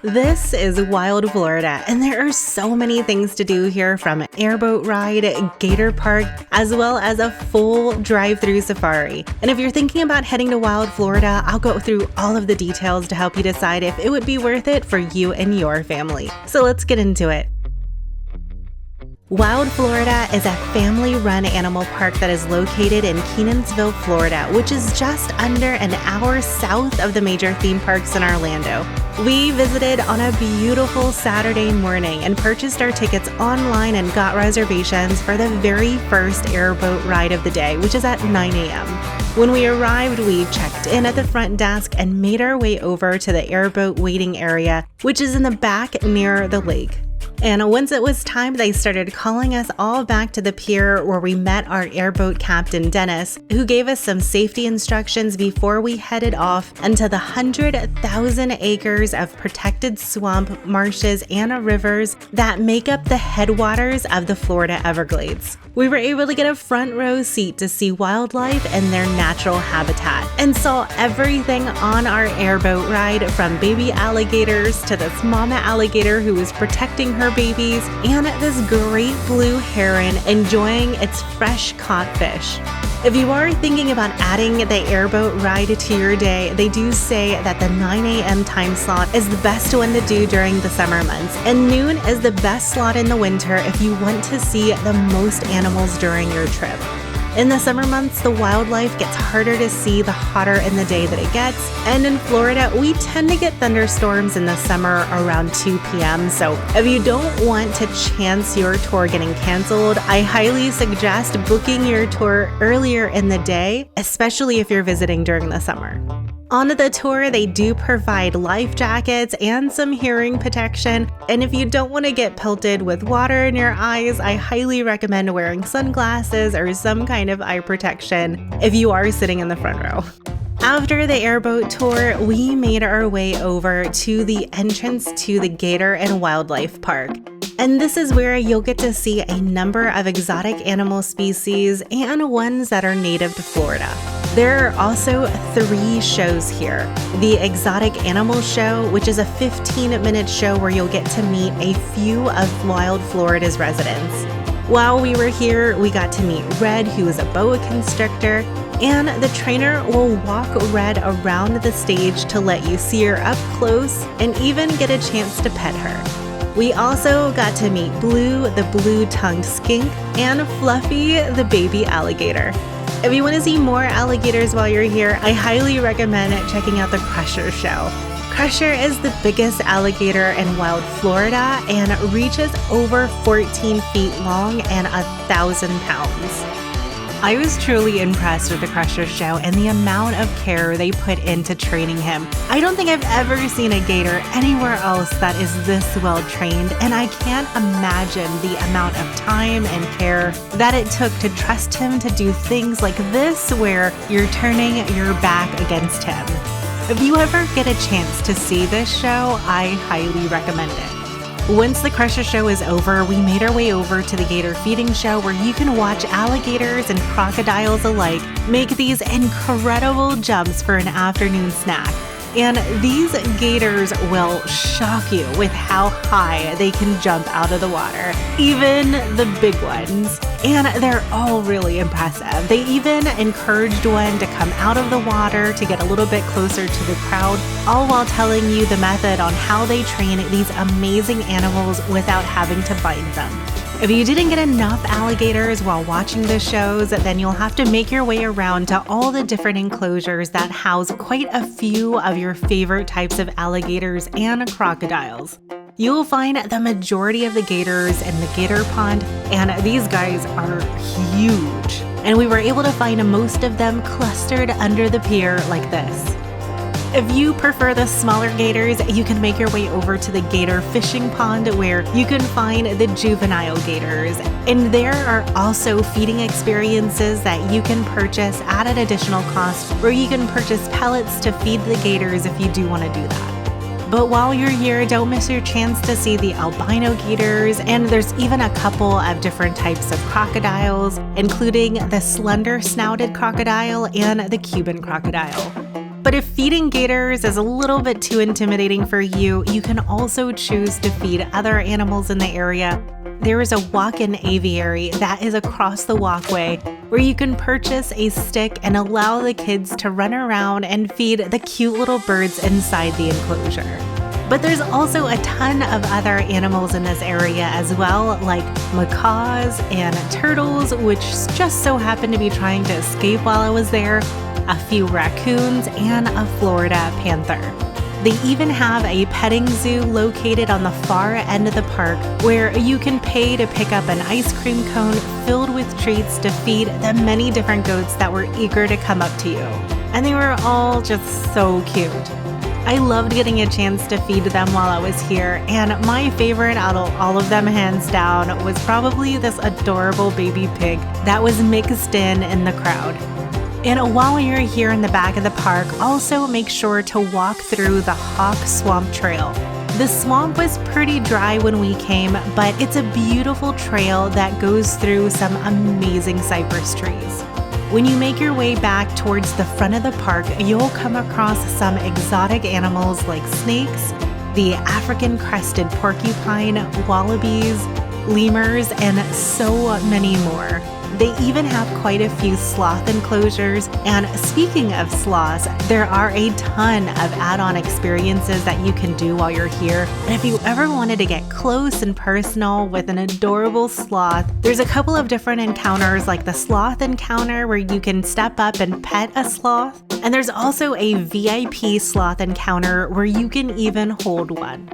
This is Wild Florida, and there are so many things to do here, from airboat ride, Gator Park, as well as a full drive-thru safari. And if you're thinking about heading to Wild Florida, I'll go through all of the details to help you decide if it would be worth it for you and your family. So let's get into it. Wild Florida is a family-run animal park that is located in Kenansville, Florida, which is just under an hour south of the major theme parks in Orlando. We visited on a beautiful Saturday morning and purchased our tickets online and got reservations for the very first airboat ride of the day, which is at 9 a.m. When we arrived, we checked in at the front desk and made our way over to the airboat waiting area, which is in the back near the lake. And once it was time, they started calling us all back to the pier, where we met our airboat captain, Dennis, who gave us some safety instructions before we headed off into the 100,000 acres of protected swamp, marshes, and rivers that make up the headwaters of the Florida Everglades. We were able to get a front row seat to see wildlife in their natural habitat and saw everything on our airboat ride, from baby alligators to this mama alligator who was protecting her babies, and this great blue heron enjoying its fresh caught fish. If you are thinking about adding the airboat ride to your day, they do say that the 9 a.m. time slot is the best one to do during the summer months, and noon is the best slot in the winter if you want to see the most animals during your trip. In the summer months, the wildlife gets harder to see the hotter in the day that it gets, and in Florida, we tend to get thunderstorms in the summer around 2 p.m. So if you don't want to chance your tour getting canceled, I highly suggest booking your tour earlier in the day, especially if you're visiting during the summer. On the tour, they do provide life jackets and some hearing protection, and if you don't want to get pelted with water in your eyes, I highly recommend wearing sunglasses or some kind of eye protection if you are sitting in the front row. After the airboat tour, we made our way over to the entrance to the Gator and Wildlife Park. And this is where you'll get to see a number of exotic animal species and ones that are native to Florida. There are also 3 shows here. The Exotic Animal Show, which is a 15-minute show where you'll get to meet a few of Wild Florida's residents. While we were here, we got to meet Red, who is a boa constrictor, and the trainer will walk Red around the stage to let you see her up close and even get a chance to pet her. We also got to meet Blue, the blue-tongued skink, and Fluffy, the baby alligator. If you want to see more alligators while you're here, I highly recommend checking out the Crusher show. Crusher is the biggest alligator in Wild Florida and reaches over 14 feet long and 1,000 pounds. I was truly impressed with the Crusher show and the amount of care they put into training him. I don't think I've ever seen a gator anywhere else that is this well trained, and I can't imagine the amount of time and care that it took to trust him to do things like this, where you're turning your back against him. If you ever get a chance to see this show, I highly recommend it. Once the Crusher show is over, we made our way over to the Gator feeding show, where you can watch alligators and crocodiles alike make these incredible jumps for an afternoon snack. And these gators will shock you with how high they can jump out of the water, even the big ones. And they're all really impressive. They even encouraged one to come out of the water to get a little bit closer to the crowd, all while telling you the method on how they train these amazing animals without having to bind them. If you didn't get enough alligators while watching the shows, then you'll have to make your way around to all the different enclosures that house quite a few of your favorite types of alligators and crocodiles. You'll find the majority of the gators in the gator pond, and these guys are huge. And we were able to find most of them clustered under the pier like this. If you prefer the smaller gators, you can make your way over to the Gator fishing pond, where you can find the juvenile gators. And there are also feeding experiences that you can purchase at an additional cost, where you can purchase pellets to feed the gators if you do want to do that. But while you're here, don't miss your chance to see the albino gators, and there's even a couple of different types of crocodiles, including the slender-snouted crocodile and the Cuban crocodile. But if feeding gators is a little bit too intimidating for you, you can also choose to feed other animals in the area. There is a walk-in aviary that is across the walkway where you can purchase a stick and allow the kids to run around and feed the cute little birds inside the enclosure. But there's also a ton of other animals in this area as well, like macaws and turtles, which just so happened to be trying to escape while I was there, a few raccoons, and a Florida panther. They even have a petting zoo located on the far end of the park where you can pay to pick up an ice cream cone filled with treats to feed the many different goats that were eager to come up to you. And they were all just so cute. I loved getting a chance to feed them while I was here, and my favorite out of all of them hands down was probably this adorable baby pig that was mixed in the crowd. And while you're here in the back of the park, also make sure to walk through the Hawk Swamp Trail. The swamp was pretty dry when we came, but it's a beautiful trail that goes through some amazing cypress trees. When you make your way back towards the front of the park, you'll come across some exotic animals like snakes, the African crested porcupine, wallabies, lemurs, and so many more. They even have quite a few sloth enclosures, and speaking of sloths, there are a ton of add-on experiences that you can do while you're here. And if you ever wanted to get close and personal with an adorable sloth, there's a couple of different encounters, like the sloth encounter where you can step up and pet a sloth, and there's also a VIP sloth encounter where you can even hold one.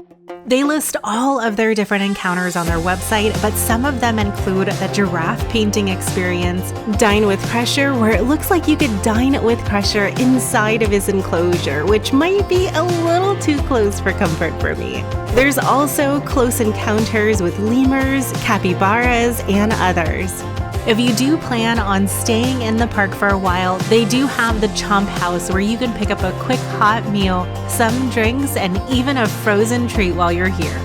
They list all of their different encounters on their website, but some of them include the giraffe painting experience, Dine with Crusher, where it looks like you could dine with Crusher inside of his enclosure, which might be a little too close for comfort for me. There's also close encounters with lemurs, capybaras, and others. If you do plan on staying in the park for a while, they do have the Chomp House where you can pick up a quick hot meal, some drinks, and even a frozen treat while you're here.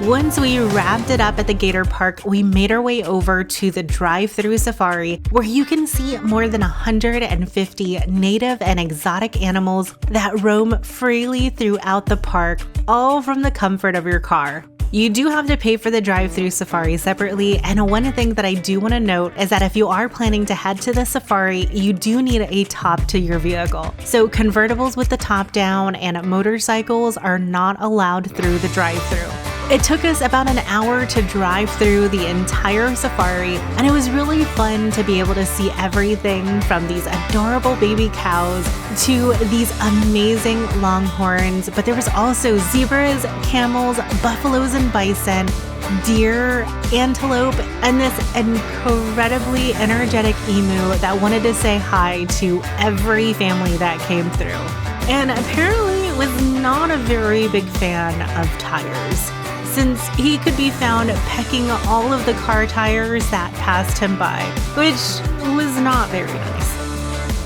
Once we wrapped it up at the Gator Park, we made our way over to the drive-thru safari where you can see more than 150 native and exotic animals that roam freely throughout the park, all from the comfort of your car. You do have to pay for the drive-thru safari separately, and one thing that I do want to note is that if you are planning to head to the safari, you do need a top to your vehicle. So convertibles with the top down and motorcycles are not allowed through the drive-thru. It took us about an hour to drive through the entire safari, and it was really fun to be able to see everything from these adorable baby cows to these amazing longhorns, but there was also zebras, camels, buffaloes and bison, deer, antelope, and this incredibly energetic emu that wanted to say hi to every family that came through. And apparently was not a very big fan of tires, since he could be found pecking all of the car tires that passed him by, which was not very nice.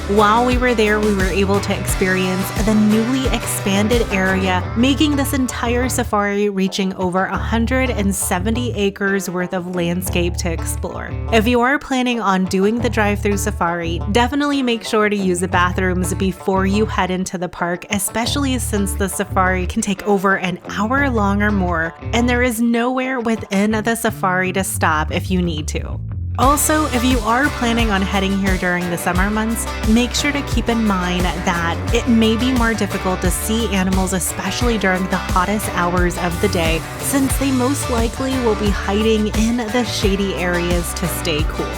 While we were there, we were able to experience the newly expanded area, making this entire safari reaching over 170 acres worth of landscape to explore. If you are planning on doing the drive-thru safari, definitely make sure to use the bathrooms before you head into the park, especially since the safari can take over an hour long or more, and there is nowhere within the safari to stop if you need to. Also, if you are planning on heading here during the summer months, make sure to keep in mind that it may be more difficult to see animals, especially during the hottest hours of the day, since they most likely will be hiding in the shady areas to stay cool.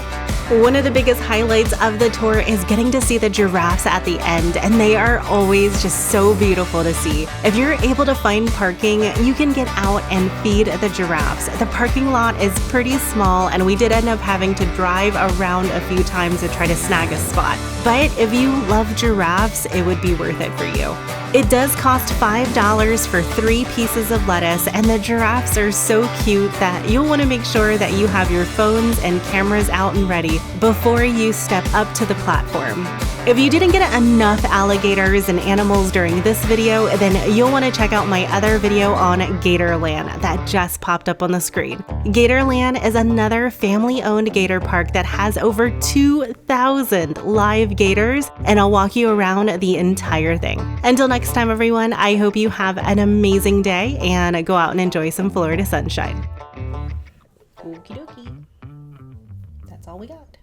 One of the biggest highlights of the tour is getting to see the giraffes at the end, and they are always just so beautiful to see. If you're able to find parking, you can get out and feed the giraffes. The parking lot is pretty small, and we did end up having to drive around a few times to try to snag a spot. But if you love giraffes, it would be worth it for you. It does cost $5 for 3 pieces of lettuce, and the giraffes are so cute that you'll want to make sure that you have your phones and cameras out and ready before you step up to the platform. If you didn't get enough alligators and animals during this video, then you'll want to check out my other video on Gatorland that just popped up on the screen. Gatorland is another family-owned gator park that has over 2,000 live gators, and I'll walk you around the entire thing. Until next time, everyone, I hope you have an amazing day and go out and enjoy some Florida sunshine. Okie dokie. That's all we got.